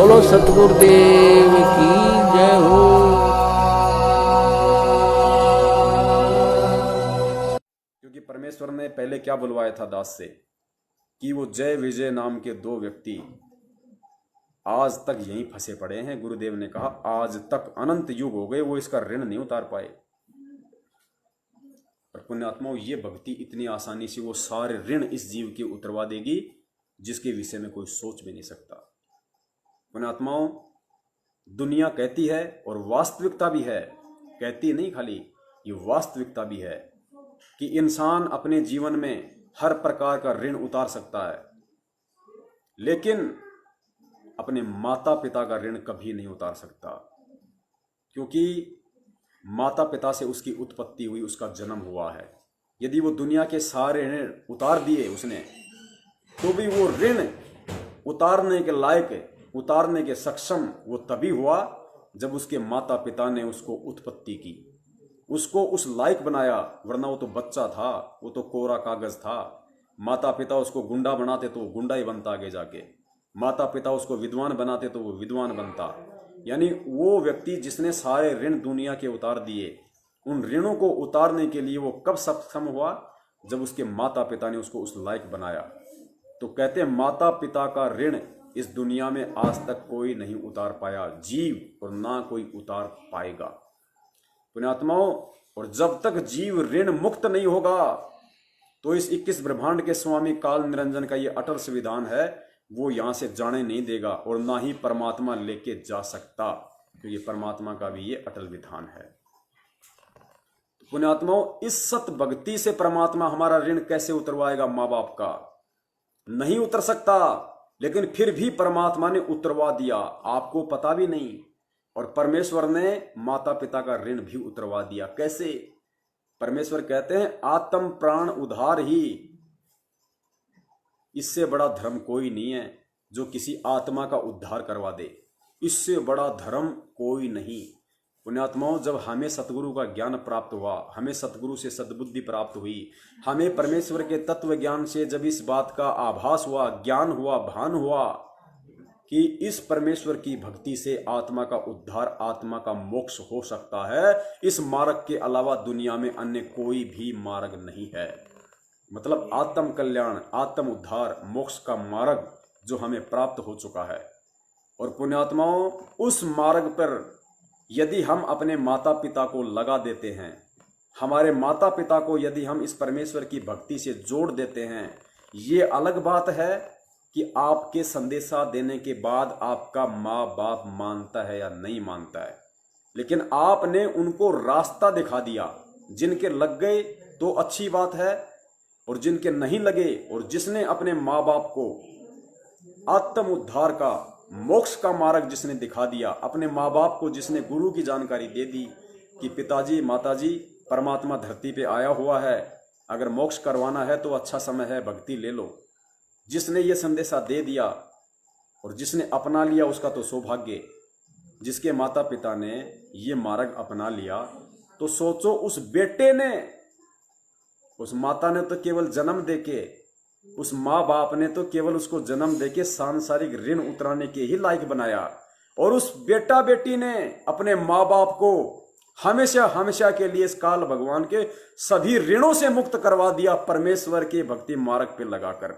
बोलो सतगुरुदेव की जय हो। क्योंकि परमेश्वर ने पहले क्या बुलवाया था दास से कि वो जय विजय नाम के दो व्यक्ति आज तक यहीं फंसे पड़े हैं। गुरुदेव ने कहा आज तक अनंत युग हो गए, वो इसका ऋण नहीं उतार पाए। और पुण्यात्माओं, ये भक्ति इतनी आसानी से वो सारे ऋण इस जीव के उतरवा देगी जिसके विषय में कोई सोच भी नहीं सकता। पुण्यात्माओं, दुनिया कहती है और वास्तविकता भी है, कहती नहीं खाली, ये वास्तविकता भी है कि इंसान अपने जीवन में हर प्रकार का ऋण उतार सकता है, लेकिन अपने माता पिता का ऋण कभी नहीं उतार सकता। क्योंकि माता पिता से उसकी उत्पत्ति हुई, उसका जन्म हुआ है। यदि वो दुनिया के सारे ऋण उतार दिए उसने, तो भी वो ऋण उतारने के लायक, उतारने के सक्षम वो तभी हुआ जब उसके माता पिता ने उसको उत्पत्ति की, उसको उस लायक बनाया। वरना वो तो बच्चा था, वो तो कोरा कागज था। माता पिता उसको गुंडा बनाते तो वो गुंडा ही बनता आगे जाके, माता पिता उसको विद्वान बनाते तो वो विद्वान बनता। यानी वो व्यक्ति जिसने सारे ऋण दुनिया के उतार दिए, उन ऋणों को उतारने के लिए वो कब सक्षम हुआ? जब उसके माता पिता ने उसको उस लायक बनाया। तो कहते हैं माता पिता का ऋण इस दुनिया में आज तक कोई नहीं उतार पाया जीव, और ना कोई उतार पाएगा। पुण्यात्माओं, और जब तक जीव ऋण मुक्त नहीं होगा तो इस 21 ब्रह्मांड के स्वामी काल निरंजन का ये अटल संविधान है, वो यहां से जाने नहीं देगा और ना ही परमात्मा लेके जा सकता। तो ये परमात्मा का भी ये अटल विधान है। तो पुण्यात्माओं, इस सत भक्ति से परमात्मा हमारा ऋण कैसे उतरवाएगा? माँ बाप का नहीं उतर सकता, लेकिन फिर भी परमात्मा ने उतरवा दिया, आपको पता भी नहीं। और परमेश्वर ने माता पिता का ऋण भी उतरवा दिया। कैसे? परमेश्वर कहते हैं आत्म प्राण उधार ही, इससे बड़ा धर्म कोई नहीं है जो किसी आत्मा का उद्धार करवा दे। इससे बड़ा धर्म कोई नहीं। पुण्यात्माओं, जब हमें सतगुरु का ज्ञान प्राप्त हुआ, हमें सतगुरु से सद्बुद्धि प्राप्त हुई, हमें परमेश्वर के तत्व ज्ञान से जब इस बात का आभास हुआ, ज्ञान हुआ, भान हुआ कि इस परमेश्वर की भक्ति से आत्मा का उद्धार, आत्मा का मोक्ष हो सकता है, इस मार्ग के अलावा दुनिया में अन्य कोई भी मार्ग नहीं है। मतलब आत्म कल्याण, आत्म उद्धार, मोक्ष का मार्ग जो हमें प्राप्त हो चुका है। और पुण्यात्माओं, उस मार्ग पर यदि हम अपने माता पिता को लगा देते हैं, हमारे माता पिता को यदि हम इस परमेश्वर की भक्ति से जोड़ देते हैं, ये अलग बात है कि आपके संदेशा देने के बाद आपका माँ बाप मानता है या नहीं मानता है, लेकिन आपने उनको रास्ता दिखा दिया। जिनके लग गए तो अच्छी बात है, और जिनके नहीं लगे, और जिसने अपने माँ बाप को आत्म उद्धार का, मोक्ष का मार्ग जिसने दिखा दिया, अपने माँ बाप को जिसने गुरु की जानकारी दे दी कि पिताजी माताजी परमात्मा धरती पे आया हुआ है, अगर मोक्ष करवाना है तो अच्छा समय है, भक्ति ले लो, जिसने ये संदेशा दे दिया और जिसने अपना लिया उसका तो सौभाग्य। जिसके माता पिता ने ये मार्ग अपना लिया, तो सोचो उस बेटे ने, उस माता ने तो केवल जन्म देके, उस माँ बाप ने तो केवल उसको जन्म देके सांसारिक ऋण उतराने के ही लायक बनाया, और उस बेटा बेटी ने अपने माँ बाप को हमेशा हमेशा के लिए इस काल भगवान के सभी ऋणों से मुक्त करवा दिया परमेश्वर के भक्ति मार्ग पे लगाकर।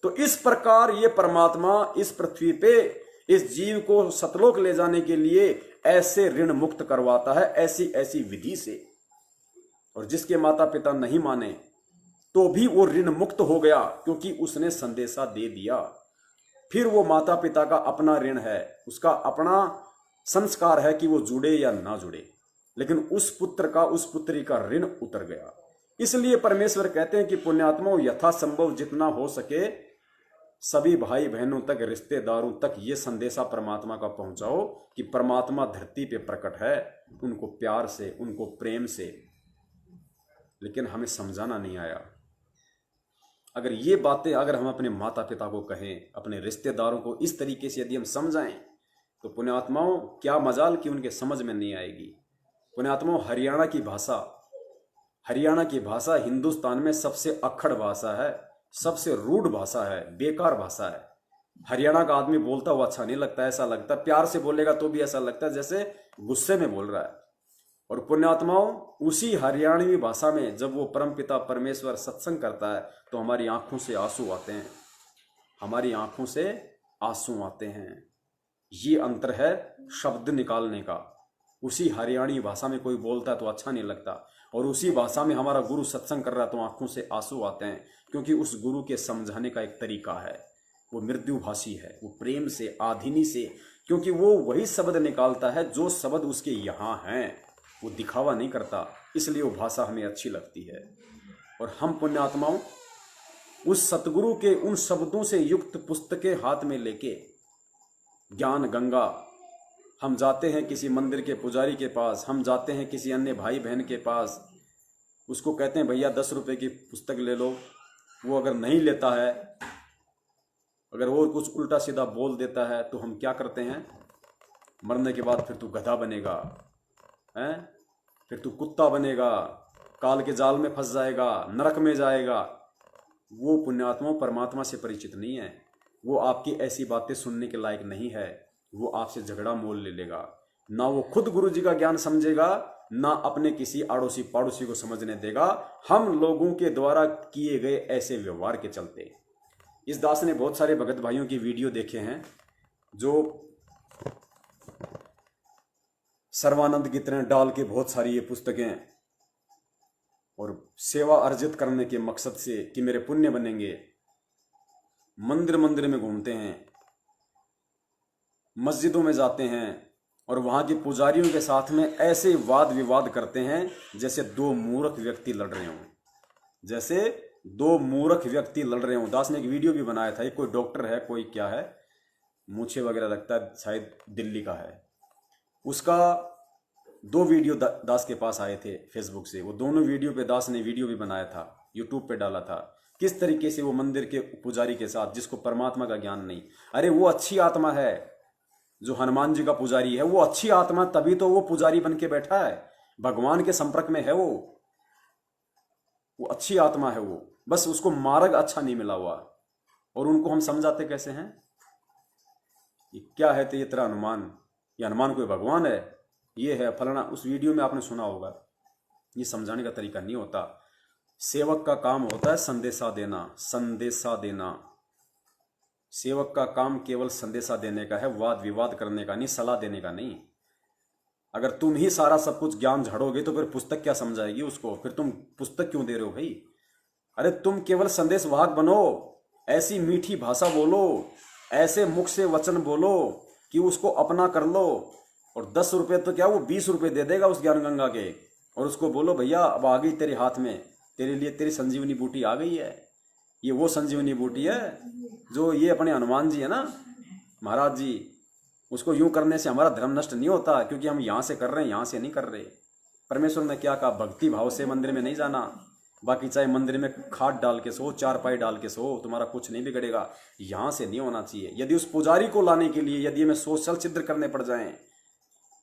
तो इस प्रकार ये परमात्मा इस पृथ्वी पे इस जीव को सतलोक ले जाने के लिए ऐसे ऋण मुक्त करवाता है, ऐसी ऐसी विधि से। और जिसके माता पिता नहीं माने तो भी वो ऋण मुक्त हो गया, क्योंकि उसने संदेशा दे दिया। फिर वो माता पिता का अपना ऋण है, उसका अपना संस्कार है कि वो जुड़े या ना जुड़े, लेकिन उस पुत्र का, उस पुत्री का ऋण उतर गया। इसलिए परमेश्वर कहते हैं कि पुण्यात्माओं, यथासंभव जितना हो सके सभी भाई बहनों तक, रिश्तेदारों तक ये संदेशा परमात्मा का पहुंचाओ कि परमात्मा धरती पे प्रकट है, उनको प्यार से, उनको प्रेम से। लेकिन हमें समझाना नहीं आया। अगर ये बातें अगर हम अपने माता पिता को कहें, अपने रिश्तेदारों को इस तरीके से यदि हम समझाएं, तो पुण्यात्माओं क्या मजाल कि उनके समझ में नहीं आएगी। पुण्यात्माओं, हरियाणा की भाषा हिंदुस्तान में सबसे अक्खड़ भाषा है, सबसे रूढ़ भाषा है, बेकार भाषा है। हरियाणा का आदमी बोलता हुआ अच्छा नहीं लगता, ऐसा लगता है प्यार से बोलेगा तो भी ऐसा लगता है जैसे गुस्से में बोल रहा है। और पुण्यात्माओं, उसी हरियाणवी भाषा में जब वो परमपिता परमेश्वर सत्संग करता है तो हमारी आंखों से आंसू आते हैं, हमारी आंखों से आंसू आते हैं। ये अंतर है शब्द निकालने का। उसी हरियाणी भाषा में कोई बोलता है तो अच्छा नहीं लगता, और उसी भाषा में हमारा गुरु सत्संग कर रहा है तो आंखों से आंसू आते हैं, क्योंकि उस गुरु के समझाने का एक तरीका है, वो मृदुभाषी है, वो प्रेम से, आधीनी से, क्योंकि वो वही शब्द निकालता है जो शब्द उसके यहाँ हैं, वो दिखावा नहीं करता, इसलिए वो भाषा हमें अच्छी लगती है। और हम पुण्यात्माओं उस सतगुरु के उन शब्दों से युक्त पुस्तकें हाथ में लेके ज्ञान गंगा, हम जाते हैं किसी मंदिर के पुजारी के पास, हम जाते हैं किसी अन्य भाई बहन के पास, उसको कहते हैं भैया 10 रुपए की पुस्तक ले लो। वो अगर नहीं लेता है, अगर वो कुछ उल्टा सीधा बोल देता है तो हम क्या करते हैं, मरने के बाद फिर तू गधा बनेगा, हैं, फिर तू कुत्ता बनेगा, काल के जाल में फंस जाएगा, नरक में जाएगा। वो पुण्यात्मा परमात्मा से परिचित नहीं है, वो आपकी ऐसी बातें सुनने के लायक नहीं है, वो आपसे झगड़ा मोल ले लेगा। ना वो खुद गुरु जी का ज्ञान समझेगा, ना अपने किसी आड़ोसी पाड़ोसी को समझने देगा, हम लोगों के द्वारा किए गए ऐसे व्यवहार के चलते। इस दास ने बहुत सारे भगत भाइयों की वीडियो देखे हैं जो सर्वानंद की तरह डाल के बहुत सारी ये पुस्तकें और सेवा अर्जित करने के मकसद से कि मेरे पुण्य बनेंगे, मंदिर मंदिर में घूमते हैं, मस्जिदों में जाते हैं और वहाँ के पुजारियों के साथ में ऐसे वाद विवाद करते हैं जैसे दो मूर्ख व्यक्ति लड़ रहे हों, जैसे दो मूर्ख व्यक्ति लड़ रहे हों। दास ने एक वीडियो भी बनाया था, कोई डॉक्टर है, कोई क्या है, मूछे वगैरह लगता है, शायद दिल्ली का है। उसका 2 वीडियो दास के पास आए थे फेसबुक से, वो दोनों वीडियो पे दास ने वीडियो भी बनाया था, यूट्यूब पे डाला था, किस तरीके से वो मंदिर के पुजारी के साथ, जिसको परमात्मा का ज्ञान नहीं, अरे वो अच्छी आत्मा है, जो हनुमान जी का पुजारी है वो अच्छी आत्मा, तभी तो वो पुजारी बन के बैठा है, भगवान के संपर्क में है, वो अच्छी आत्मा है, वो बस उसको मार्ग अच्छा नहीं मिला हुआ। और उनको हम समझाते कैसे हैं, ये क्या है, तो ये तेरा हनुमान, ये हनुमान कोई भगवान है, ये है फलाना। उस वीडियो में आपने सुना होगा। ये समझाने का तरीका नहीं होता। सेवक का काम होता है संदेशा देना, संदेशा देना। सेवक का काम केवल संदेशा देने का है, वाद विवाद करने का नहीं, सलाह देने का नहीं। अगर तुम ही सारा सब कुछ ज्ञान झाड़ोगे तो फिर पुस्तक क्या समझाएगी उसको, फिर तुम पुस्तक क्यों दे रहे हो भाई। अरे तुम केवल संदेश वाहक बनो, ऐसी मीठी भाषा बोलो, ऐसे मुख से वचन बोलो कि उसको अपना कर लो। और 10 रुपये तो क्या, वो 20 रुपये दे देगा उस ज्ञान गंगा के, और उसको बोलो भैया अब आ गई तेरे हाथ में, तेरे लिए तेरी संजीवनी बूटी आ गई है। ये वो संजीवनी बूटी है जो ये अपने हनुमान जी है ना, महाराज जी, उसको यूं करने से हमारा धर्म नष्ट नहीं होता, क्योंकि हम यहाँ से कर रहे हैं, यहाँ से नहीं कर रहे। परमेश्वर ने क्या कहा, भक्ति भाव से मंदिर में नहीं जाना, बाकी चाहे मंदिर में खाट डाल के सो, चारपाई डाल के सो, तुम्हारा कुछ नहीं बिगड़ेगा, यहाँ से नहीं होना चाहिए। यदि उस पुजारी को लाने के लिए यदि हमें सोशल छिद्र करने पड़ जाएं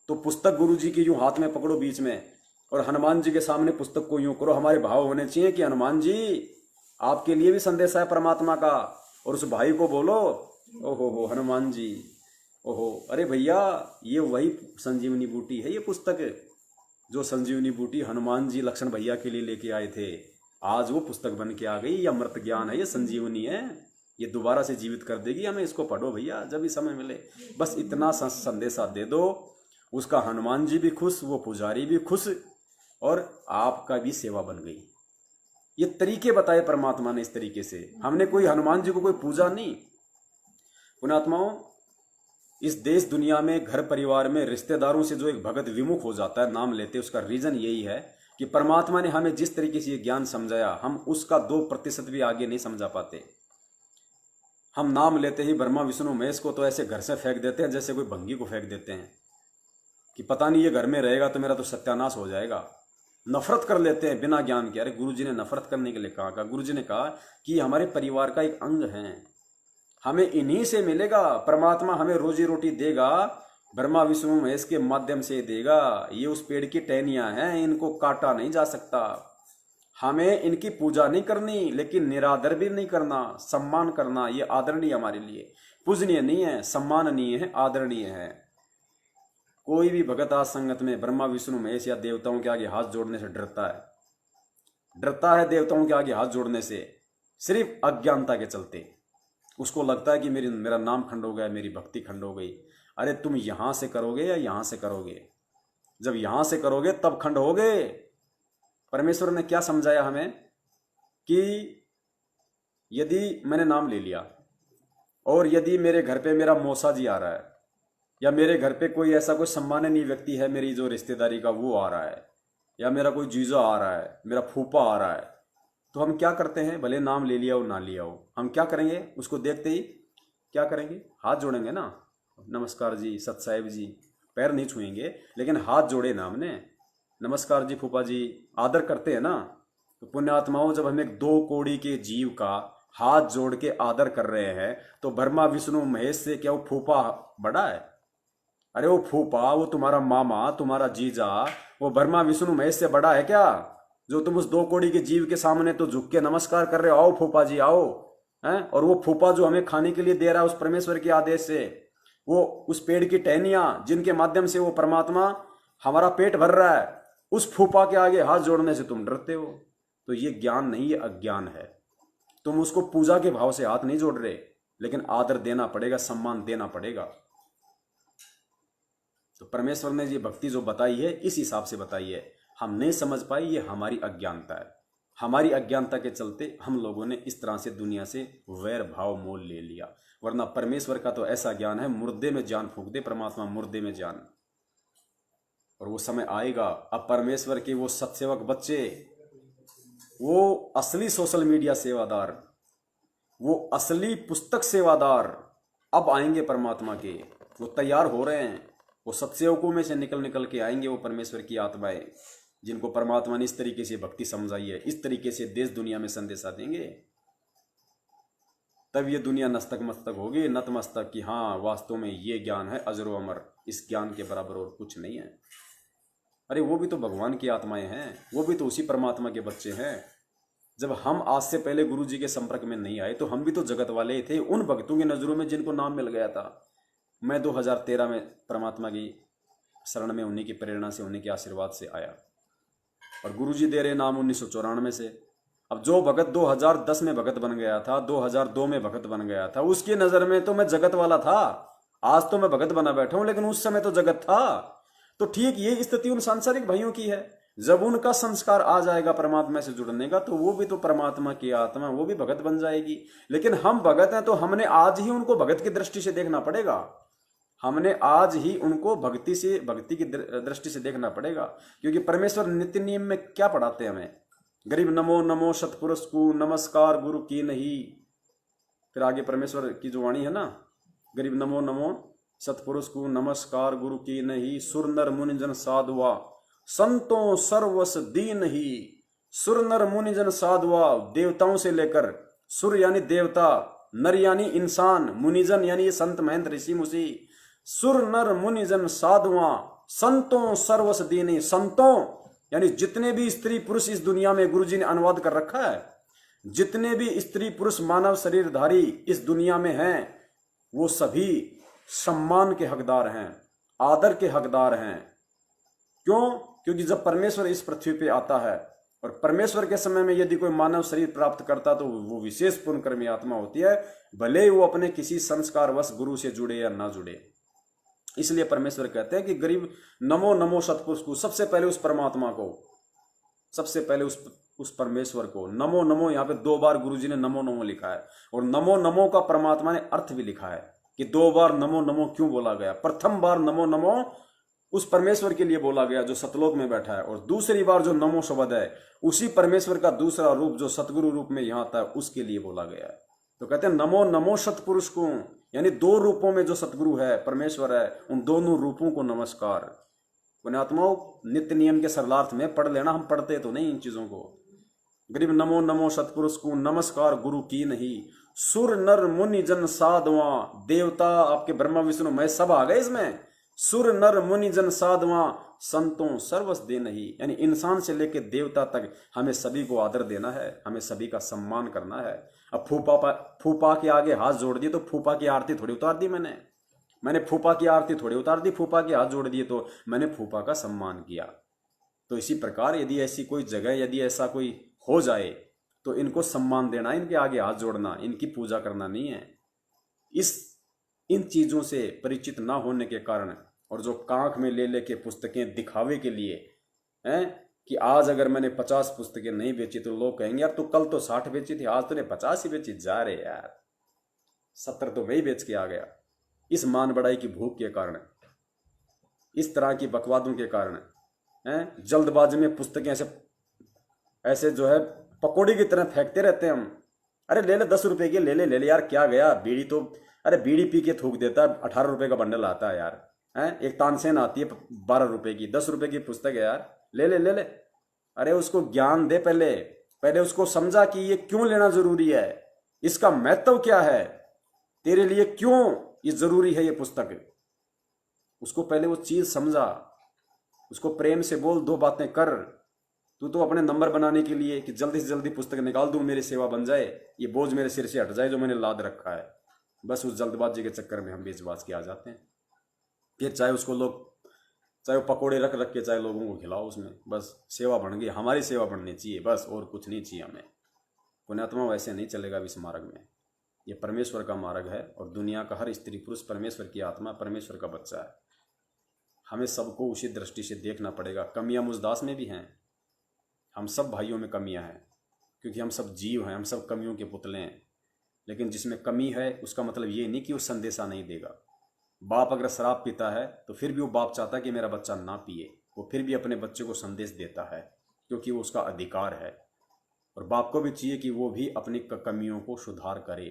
तो पुस्तक गुरु जी की यूं हाथ में पकड़ो बीच में, और हनुमान जी के सामने पुस्तक को यूं करो। हमारे भाव होने चाहिए कि हनुमान जी आपके लिए भी संदेश है परमात्मा का, और उस भाई को बोलो ओहो हनुमान जी, ओहो अरे भैया ये वही संजीवनी बूटी है, ये पुस्तक जो संजीवनी बूटी हनुमान जी लक्ष्मण भैया के लिए लेके आए थे, आज वो पुस्तक बन के आ गई। ये अमृत ज्ञान है, ये संजीवनी है, ये दोबारा से जीवित कर देगी हमें, इसको पढ़ो भैया जब भी समय मिले। बस इतना संदेशा दे दो, उसका हनुमान जी भी खुश, वो पुजारी भी खुश, और आपका भी सेवा बन गई। ये तरीके बताए परमात्मा ने इस तरीके से। हमने कोई हनुमान जी को कोई पूजा नहीं। पुण्यात्माओं, इस देश दुनिया में घर परिवार में रिश्तेदारों से जो एक भगत विमुख हो जाता है नाम लेते, उसका रीजन यही है कि परमात्मा ने हमें जिस तरीके से ये ज्ञान समझाया, हम उसका 2% भी आगे नहीं समझा पाते। हम नाम लेते ही ब्रह्मा विष्णु महेश को तो ऐसे घर से फेंक देते हैं जैसे कोई भंगी को फेंक देते हैं कि पता नहीं ये घर में रहेगा तो मेरा तो सत्यानाश हो जाएगा। नफरत कर लेते हैं बिना ज्ञान के। अरे गुरुजी ने नफरत करने के लिए कहा, गुरुजी ने कहा कि हमारे परिवार का एक अंग है, हमें इन्हीं से मिलेगा, परमात्मा हमें रोजी रोटी देगा, ब्रह्मा विष्णु महेश के माध्यम से देगा। ये उस पेड़ की टहनियां हैं, इनको काटा नहीं जा सकता। हमें इनकी पूजा नहीं करनी, लेकिन निरादर भी नहीं करना, सम्मान करना। ये आदरणीय हमारे लिए, पूजनीय नहीं है, सम्माननीय है, आदरणीय है। कोई भी भगत आज संगत में ब्रह्मा विष्णु महेश या देवताओं के आगे हाथ जोड़ने से डरता है, डरता है देवताओं के आगे हाथ जोड़ने से, सिर्फ अज्ञानता के चलते। उसको लगता है कि मेरा नाम खंड हो गया, मेरी भक्ति खंड हो गई। अरे तुम यहां से करोगे या यहां से करोगे? जब यहां से करोगे तब खंड होगे। परमेश्वर ने क्या समझाया हमें कि यदि मैंने नाम ले लिया और यदि मेरे घर पे मेरा मौसा जी आ रहा है, या मेरे घर पे कोई ऐसा कोई सम्माननीय व्यक्ति है मेरी जो रिश्तेदारी का, वो आ रहा है, या मेरा कोई जीजा आ रहा है, मेरा फूफा आ रहा है, तो हम क्या करते हैं? भले नाम ले लिया हो ना लिया हो, हम क्या करेंगे? उसको देखते ही क्या करेंगे? हाथ जोड़ेंगे ना, नमस्कार जी, सत साहिब जी। पैर नहीं छुएंगे, लेकिन हाथ जोड़े ना हमने, नमस्कार जी फूफा जी, आदर करते हैं ना। तो पुण्यात्माओं, जब हम एक 2 कौड़ी के जीव का हाथ जोड़ के आदर कर रहे हैं, तो ब्रह्मा विष्णु महेश से क्या वो फूफा बड़ा है? अरे वो फूफा, वो तुम्हारा मामा, तुम्हारा जीजा, वो ब्रह्मा विष्णु महेश से बड़ा है क्या? जो तुम उस 2 कौड़ी के जीव के सामने तो झुक के नमस्कार कर रहे हो, आओ फूफा जी आओ, हैं? और वो फूफा जो हमें खाने के लिए दे रहा है उस परमेश्वर के आदेश से, वो उस पेड़ की टहनियां जिनके माध्यम से वो परमात्मा हमारा पेट भर रहा है, उस फूफा के आगे हाथ जोड़ने से तुम डरते हो। तो ये ज्ञान नहीं, ये अज्ञान है। तुम उसको पूजा के भाव से हाथ नहीं जोड़ रहे, लेकिन आदर देना पड़ेगा, सम्मान देना पड़ेगा। तो परमेश्वर ने ये भक्ति जो बताई है, इस हिसाब से बताई है। हम नहीं समझ पाए, ये हमारी अज्ञानता है। हमारी अज्ञानता के चलते हम लोगों ने इस तरह से दुनिया से वैर भाव मोल ले लिया। वरना परमेश्वर का तो ऐसा ज्ञान है, मुर्दे में जान फूंक दे परमात्मा, मुर्दे में जान। और वो समय आएगा, अब परमेश्वर के वो सत्सेवक बच्चे, वो असली सोशल मीडिया सेवादार, वो असली पुस्तक सेवादार अब आएंगे परमात्मा के। वो तैयार हो रहे हैं, वो सत्सेवकों में से निकल निकल के आएंगे वो परमेश्वर की आत्माएं, जिनको परमात्मा ने इस तरीके से भक्ति समझाई है, इस तरीके से देश दुनिया में संदेशा देंगे। तब ये दुनिया नस्तक मस्तक होगी, नतमस्तक, कि हाँ वास्तव में ये ज्ञान है अजरो अमर, इस ज्ञान के बराबर और कुछ नहीं है। अरे वो भी तो भगवान की आत्माएं हैं, वो भी तो उसी परमात्मा के बच्चे हैं। जब हम आज से पहले गुरु जी के संपर्क में नहीं आए, तो हम भी तो जगत वाले ही थे, उन भक्तों की नजरों में जिनको नाम मिल गया था। मैं 2013 में परमात्मा की शरण में उन्हीं की प्रेरणा से, उन्हीं के आशीर्वाद से आया, और गुरु जी दे रहे नाम 1994 से। अब जो भगत 2010 में भगत बन गया था, 2002 में भगत बन गया था, उसकी नजर में तो मैं जगत वाला था। आज तो मैं भगत बना बैठा हूं, लेकिन उस समय तो जगत था। तो ठीक ये स्थिति उन सांसारिक भाइयों की है। जब उनका संस्कार आ जाएगा परमात्मा से जुड़ने का, तो वो भी तो परमात्मा की आत्मा, वो भी भगत बन जाएगी। लेकिन हम भगत हैं, तो हमने आज ही उनको भगत की दृष्टि से देखना पड़ेगा। हमने आज ही उनको भक्ति की दृष्टि से देखना पड़ेगा। क्योंकि परमेश्वर नित्य नियम में क्या पढ़ाते हैं हमें? गरीब नमो नमो सतपुरुष को नमस्कार गुरु की नहीं। फिर आगे परमेश्वर की जो वाणी है ना, गरीब नमो नमो सतपुरुष को नमस्कार गुरु की नहीं, सुर नर मुनिजन साधुआ संतों सर्वस दीन ही। सुर नर मुनिजन साधुआ, देवताओं से लेकर, सुर यानी देवता, नर यानी इंसान, मुनिजन यानी संत महंत ऋषि मुषि। सुर नर मुनिजन साधुआ संतों सर्वस दीन, संतों यानी जितने भी स्त्री पुरुष इस दुनिया में, गुरुजी ने अनुवाद कर रखा है, जितने भी स्त्री पुरुष मानव शरीरधारी इस दुनिया में हैं, वो सभी सम्मान के हकदार हैं, आदर के हकदार हैं। क्यों? क्योंकि जब परमेश्वर इस पृथ्वी पे आता है, और परमेश्वर के समय में यदि कोई मानव शरीर प्राप्त करता, तो वो विशेष पुण्यकर्मी आत्मा होती है, भले वो अपने किसी संस्कारवश गुरु से जुड़े या ना जुड़े। इसलिए परमेश्वर कहते हैं कि गरीब नमो नमो सतपुरुष को, सबसे पहले उस परमात्मा को, सबसे पहले उस परमेश्वर को नमो नमो। यहाँ पे 2 बार गुरुजी ने नमो नमो लिखा है, और नमो नमो का परमात्मा ने अर्थ भी लिखा है कि 2 बार नमो नमो क्यों बोला गया। प्रथम बार नमो नमो उस परमेश्वर के लिए बोला गया जो सतलोक में बैठा है, और दूसरी बार जो नमो शब्द है, उसी परमेश्वर का दूसरा रूप जो सतगुरु रूप में यहाँ आता है, उसके लिए बोला गया है। तो कहते हैं नमो नमो सतपुरुष को, यानी 2 रूपों में जो सतगुरु है, परमेश्वर है, उन दोनों रूपों को नमस्कार। पुण्यात्माओं, नित्य नियम के सरलार्थ में पढ़ लेना, हम पढ़ते तो नहीं इन चीजों को। गरीब नमो नमो सतपुरुष को नमस्कार गुरु की नहीं, सुर नर मुनि जन साधुआ। देवता आपके ब्रह्मा विष्णु मैं सब आ गए इसमें, सुर नर मुनि जन साधवा संतों सर्वस दे नहीं, यानी इंसान से लेकर देवता तक हमें सभी को आदर देना है, हमें सभी का सम्मान करना है। अब फूफा के आगे हाथ जोड़ दिए तो फूफा की आरती थोड़ी उतार दी मैंने फूफा की आरती थोड़ी उतार दी, फूफा के हाथ जोड़ दिए तो मैंने फूफा का सम्मान किया। तो इसी प्रकार यदि ऐसी कोई जगह, यदि ऐसा कोई हो जाए तो इनको सम्मान देना, इनके आगे हाथ जोड़ना, इनकी पूजा करना नहीं है। इन चीजों से परिचित ना होने के कारण, और जो कांख में ले लेके पुस्तकें दिखावे के लिए हैं कि आज अगर मैंने 50 पुस्तकें नहीं बेची तो लोग कहेंगे यार तू कल तो 60 बेची थी, आज तूने 50 ही बेची, जा रे यार 70 तो वही बेच के आ गया। इस मान बढ़ाई की भूख के कारण, इस तरह की बकवादों के कारण हैं, जल्दबाजी में पुस्तकें ऐसे जो है पकौड़ी की तरह फेंकते रहते हैं हम। अरे ले ले 10 रुपए की, ले ले यार, क्या गया बीड़ी तो, अरे बीड़ी पी के थूक देता है, 18 रुपए का बंडल आता है यार, हैं एक तानसेन आती है 12 रुपए की, 10 रुपए की पुस्तक है यार, ले ले। अरे उसको ज्ञान दे, पहले उसको समझा कि ये क्यों लेना जरूरी है, इसका महत्व क्या है, तेरे लिए क्यों ये जरूरी है ये पुस्तक। उसको पहले वो चीज समझा, उसको प्रेम से बोल, 2 बातें कर। तू तो अपने नंबर बनाने के लिए कि जल्दी से जल्दी पुस्तक निकाल दूं, मेरी सेवा बन जाए, ये बोझ मेरे सिर से हट जाए जो मैंने लाद रखा है, बस उस जल्दबाजी के चक्कर में हम बेचबाज के आ जाते हैं। फिर चाहे उसको लोग, चाहे वो पकोड़े रख रख के चाहे लोगों को खिलाओ, उसमें बस सेवा बन गई, हमारी सेवा बननी चाहिए बस, और कुछ नहीं चाहिए हमें। पुण्यात्मा वैसे नहीं चलेगा इस मार्ग में, ये परमेश्वर का मार्ग है, और दुनिया का हर स्त्री पुरुष परमेश्वर की आत्मा, परमेश्वर का बच्चा है। हमें सबको उसी दृष्टि से देखना पड़ेगा। कमियां मुझदास में भी हैं, हम सब भाइयों में कमियां हैं, क्योंकि हम सब जीव हैं, हम सब कमियों के पुतले हैं। लेकिन जिसमें कमी है उसका मतलब ये नहीं कि वो संदेशा नहीं देगा। बाप अगर शराब पीता है तो फिर भी वो बाप चाहता है कि मेरा बच्चा ना पिए, वो फिर भी अपने बच्चे को संदेश देता है, क्योंकि वो उसका अधिकार है। और बाप को भी चाहिए कि वो भी अपनी कमियों को सुधार करे।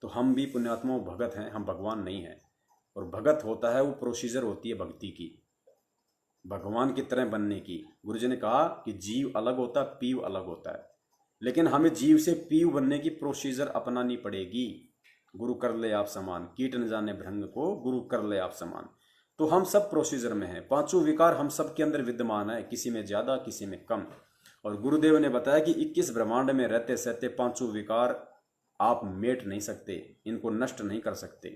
तो हम भी पुण्यात्मा भगत हैं, हम भगवान नहीं हैं। और भगत होता है वो प्रोसीजर होती है भक्ति की, भगवान की तरह बनने की। गुरुजी ने कहा कि जीव अलग होता है, पीव अलग होता है, लेकिन हमें जीव से पीव बनने की प्रोसीजर अपनानी पड़ेगी। गुरु कर ले आप समान, कीट न जाने भृंग को, गुरु कर ले आप समान। तो हम सब प्रोसीजर में हैं, 5 विकार हम सब के अंदर विद्यमान है, किसी में ज्यादा किसी में कम। और गुरुदेव ने बताया कि 21 ब्रह्मांड में रहते सहते 5 विकार आप मेट नहीं सकते, इनको नष्ट नहीं कर सकते।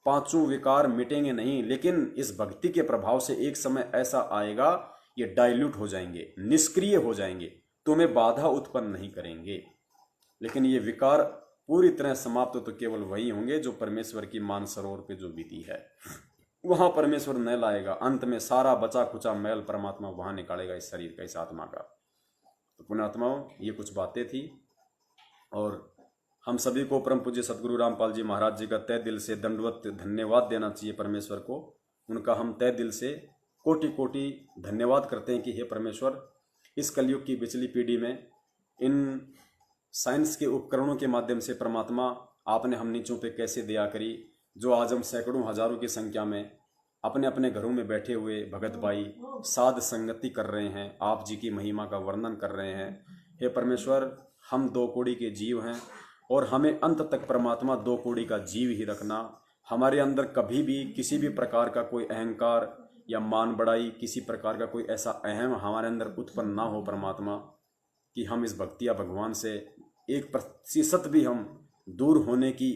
5 विकार मिटेंगे नहीं, लेकिन इस भक्ति के प्रभाव से एक समय ऐसा आएगा ये डाइल्यूट हो जाएंगे, निष्क्रिय हो जाएंगे, तुम्हें बाधा उत्पन्न नहीं करेंगे। लेकिन ये विकार पूरी तरह समाप्त तो केवल वही होंगे जो परमेश्वर की मानसरोवर पे जो बीती है, वहां परमेश्वर न लाएगा। अंत में सारा बचा खुचा मैल परमात्मा वहां निकालेगा इस शरीर का, इस आत्मा का। तो पुण्यात्माओं, ये कुछ बातें थी, और हम सभी को परम पूज्य सदगुरु रामपाल जी महाराज जी का तय दिल से दंडवत धन्यवाद देना चाहिए परमेश्वर को। उनका हम तय दिल से कोटि कोटि धन्यवाद करते हैं कि हे परमेश्वर, इस कलयुग की पिछली पीढ़ी में इन साइंस के उपकरणों के माध्यम से परमात्मा आपने हम नीचों पे कैसे दया करी, जो आज हम सैकड़ों हजारों की संख्या में अपने अपने घरों में बैठे हुए भगत भाई साध संगति कर रहे हैं, आप जी की महिमा का वर्णन कर रहे हैं। हे परमेश्वर, हम 2 कौड़ी के जीव हैं, और हमें अंत तक परमात्मा 2 कौड़ी का जीव ही रखना। हमारे अंदर कभी भी किसी भी प्रकार का कोई अहंकार या मान बढ़ाई, किसी प्रकार का कोई ऐसा अहम हमारे अंदर उत्पन्न ना हो परमात्मा, कि हम इस भक्ति या भगवान से 1% भी हम दूर होने की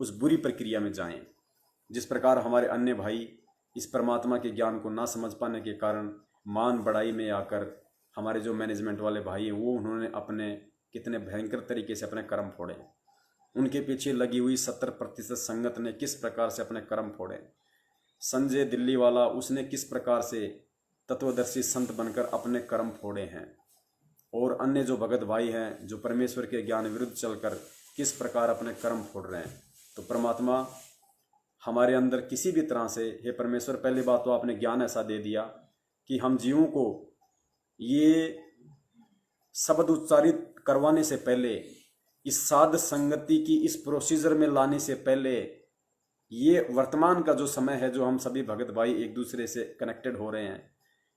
उस बुरी प्रक्रिया में जाएं। जिस प्रकार हमारे अन्य भाई इस परमात्मा के ज्ञान को ना समझ पाने के कारण मान बढ़ाई में आकर, हमारे जो मैनेजमेंट वाले भाई हैं वो उन्होंने अपने कितने भयंकर तरीके से अपने कर्म फोड़े, उनके पीछे लगी हुई 70% संगत ने किस प्रकार से अपने कर्म फोड़े। संजय दिल्ली वाला, उसने किस प्रकार से तत्वदर्शी संत बनकर अपने कर्म फोड़े हैं, और अन्य जो भगत भाई हैं जो परमेश्वर के ज्ञान विरुद्ध चलकर किस प्रकार अपने कर्म फोड़ रहे हैं। तो परमात्मा हमारे अंदर किसी भी तरह से, हे परमेश्वर, पहली बात तो आपने ज्ञान ऐसा दे दिया कि हम जीवों को ये शब्द उच्चारित करवाने से पहले, इस साध संगति की इस प्रोसीजर में लाने से पहले, ये वर्तमान का जो समय है, जो हम सभी भगत भाई एक दूसरे से कनेक्टेड हो रहे हैं,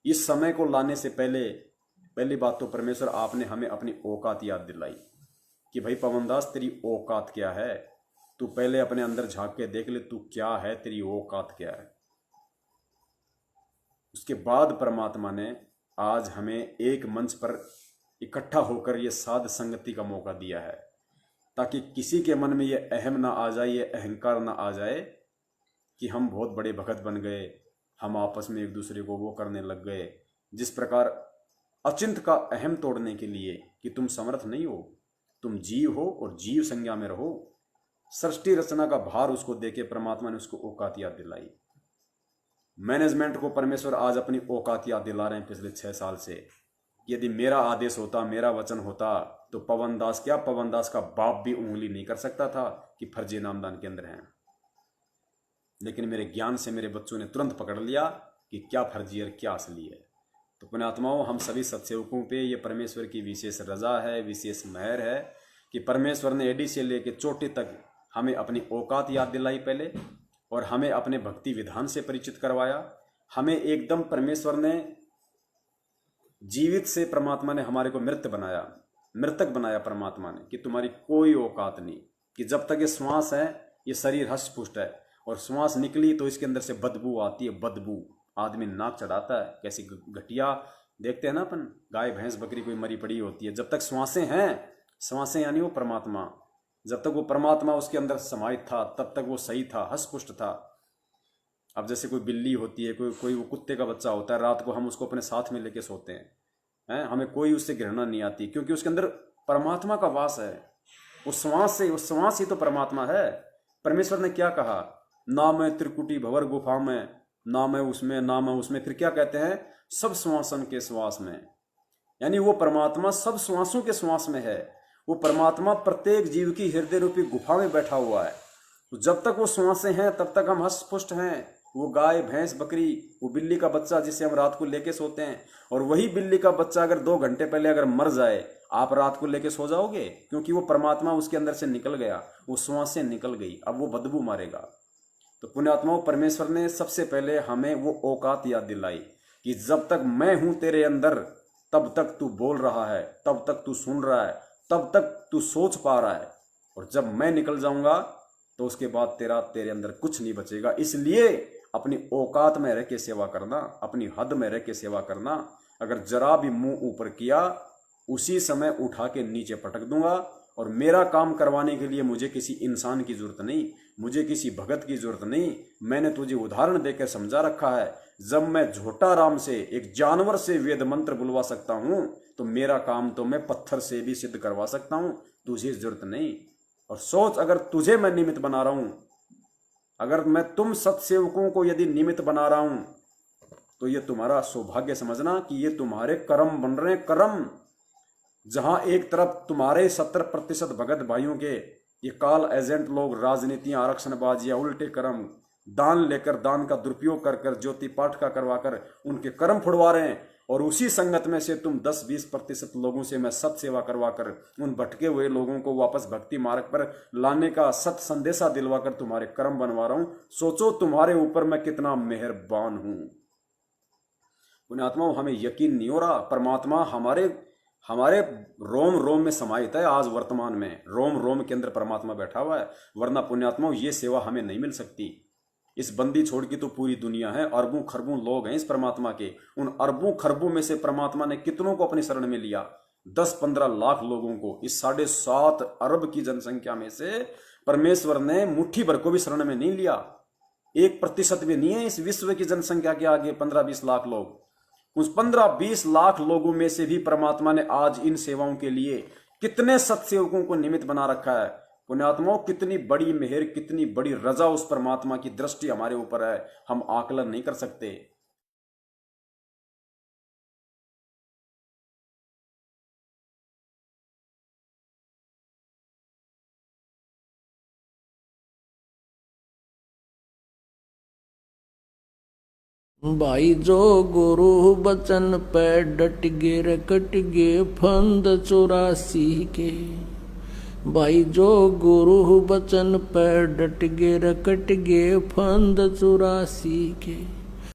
इस समय को लाने से पहले पहली बात तो परमेश्वर आपने हमें अपनी औकात याद दिलाई कि भाई पवनदास, तेरी औकात क्या है। तू पहले अपने अंदर झांक के देख ले, तू क्या है, तेरी औकात क्या है। उसके बाद परमात्मा ने आज हमें एक मंच पर इकट्ठा होकर ये साध संगति का मौका दिया है, ताकि किसी के मन में ये अहम ना आ जाए, ये अहंकार ना आ जाए कि हम बहुत बड़े भगत बन गए, हम आपस में एक दूसरे को वो करने लग गए। जिस प्रकार अचिंत का अहम तोड़ने के लिए कि तुम समर्थ नहीं हो, तुम जीव हो और जीव संज्ञा में रहो, सृष्टि रचना का भार उसको देके परमात्मा ने उसको औकात याद दिलाई। मैनेजमेंट को परमेश्वर आज अपनी औकात याद दिला रहे हैं पिछले 6 साल से। यदि मेरा आदेश होता, मेरा वचन होता, तो पवन दास क्या, पवन दास का बाप भी उंगली नहीं कर सकता था कि फर्जी नामदान के अंदर हैं। लेकिन मेरे ज्ञान से मेरे बच्चों ने तुरंत पकड़ लिया कि क्या फर्जी और क्या असली है। तो पुण्यात्माओं, हम सभी सत्सेवकों पे ये परमेश्वर की विशेष रजा है, विशेष मेहर है कि परमेश्वर ने एडी से लेकर चोटी तक हमें अपनी औकात याद दिलाई पहले, और हमें अपने भक्ति विधान से परिचित करवाया। हमें एकदम परमेश्वर ने जीवित से परमात्मा ने हमारे को मृत बनाया, मृतक बनाया परमात्मा ने, कि तुम्हारी कोई औकात नहीं, कि जब तक ये श्वास है ये शरीर हष्ट पुष्ट है, और श्वास निकली तो इसके अंदर से बदबू आती है। बदबू आदमी नाक चढ़ाता है, कैसी घटिया देखते हैं ना अपन, गाय भैंस बकरी कोई मरी पड़ी होती है। जब तक श्वासें हैं, श्वासें यानी वो परमात्मा, जब तक वो परमात्मा उसके अंदर समाहित था तब तक वो सही था, हष्ट पुष्ट था। अब जैसे कोई बिल्ली होती है, कोई वो कुत्ते का बच्चा होता है, रात को हम उसको अपने साथ में लेके सोते हैं, हमें कोई उससे घृणा नहीं आती, क्योंकि उसके अंदर परमात्मा का वास है। उस श्वास ही तो परमात्मा है। परमेश्वर ने क्या कहा, ना मैं त्रिकुटी भवर गुफा में, ना मैं उसमें, ना मैं उसमें, फिर क्या कहते हैं, सब श्वासन के श्वास में। यानी वो परमात्मा सब श्वासों के श्वास में है। वो परमात्मा प्रत्येक जीव की हृदय रूपी गुफा में बैठा हुआ है। तो जब तक वो श्वासें हैं तब तक हम हष्ट पुष्ट हैं। वो गाय भैंस बकरी, वो बिल्ली का बच्चा जिसे हम रात को लेके सोते हैं, और वही बिल्ली का बच्चा अगर 2 घंटे पहले अगर मर जाए, आप रात को लेके सो जाओगे? क्योंकि वो परमात्मा उसके अंदर से निकल गया, वो श्वासें निकल गई, अब वो बदबू मारेगा। तो पुण्यात्माओं, परमेश्वर ने सबसे पहले हमें वो औकात याद दिलाई कि जब तक मैं हूं तेरे अंदर तब तक तू बोल रहा है, तब तक तू सुन रहा है, तब तक तू सोच पा रहा है, और जब मैं निकल जाऊंगा तो उसके बाद तेरे अंदर कुछ नहीं बचेगा। इसलिए अपनी औकात में रह के सेवा करना, अपनी हद में रह के सेवा करना। अगर जरा भी मुंह ऊपर किया, उसी समय उठा के नीचे पटक दूंगा। और मेरा काम करवाने के लिए मुझे किसी इंसान की जरूरत नहीं, मुझे किसी भगत की जरूरत नहीं। मैंने तुझे उदाहरण देकर समझा रखा है, जब मैं झोटा राम से, एक जानवर से वेद मंत्र बुलवा सकता हूं, तो मेरा काम तो मैं पत्थर से भी सिद्ध करवा सकता हूं, तुझे जरूरत नहीं। और सोच, अगर तुझे मैं निमित्त बना रहा हूं, अगर मैं तुम सत्सेवकों को यदि निमित्त बना रहा हूं, तो ये तुम्हारा सौभाग्य समझना कि ये तुम्हारे कर्म बन रहे हैं। कर्म, जहां एक तरफ तुम्हारे 70% भगत भाइयों के ये काल एजेंट लोग, राजनीतियां, आरक्षणबाजियां, उल्टे कर्म, दान लेकर, दान का दुरुपयोग कर कर, ज्योति पाठ का करवाकर उनके कर्म फुड़वा रहे हैं, और उसी संगत में से तुम 10-20% लोगों से मैं सत सेवा करवाकर उन भटके हुए लोगों को वापस भक्ति मार्ग पर लाने का सत संदेशा दिलवाकर तुम्हारे कर्म बनवा रहा हूं। सोचो तुम्हारे ऊपर मैं कितना मेहरबान हूं। पुण्यात्माओं, हमें यकीन नहीं हो रहा, परमात्मा हमारे रोम रोम में समाहित है। आज वर्तमान में रोम रोम के अंदर परमात्मा बैठा हुआ है। वरना पुण्यात्माओं, ये सेवा हमें नहीं मिल सकती। इस बंदी छोड़ की तो पूरी दुनिया है, अरबों खरबों लोग हैं इस परमात्मा के। उन अरबों खरबों में से परमात्मा ने कितनों को अपनी शरण में लिया? 10-15 लाख लोगों को। इस 7.5 अरब की जनसंख्या में से परमेश्वर ने मुट्ठी भर को भी शरण में नहीं लिया। 1% भी नहीं है इस विश्व की जनसंख्या के आगे 15-20 लाख लोग। उस 15-20 लाख लोगों में से भी परमात्मा ने आज इन सेवाओं के लिए कितने सत्सेवकों को निमित्त बना रखा है। पुण्यात्माओं, कितनी बड़ी मेहर, कितनी बड़ी रजा उस परमात्मा की दृष्टि हमारे ऊपर है, हम आकलन नहीं कर सकते। भाई जो गुरु बचन पे डट गे रे कट गे फंद 84 के। भाई जो गुरु बचन पे डट गे रे कट गे फंद 84 के।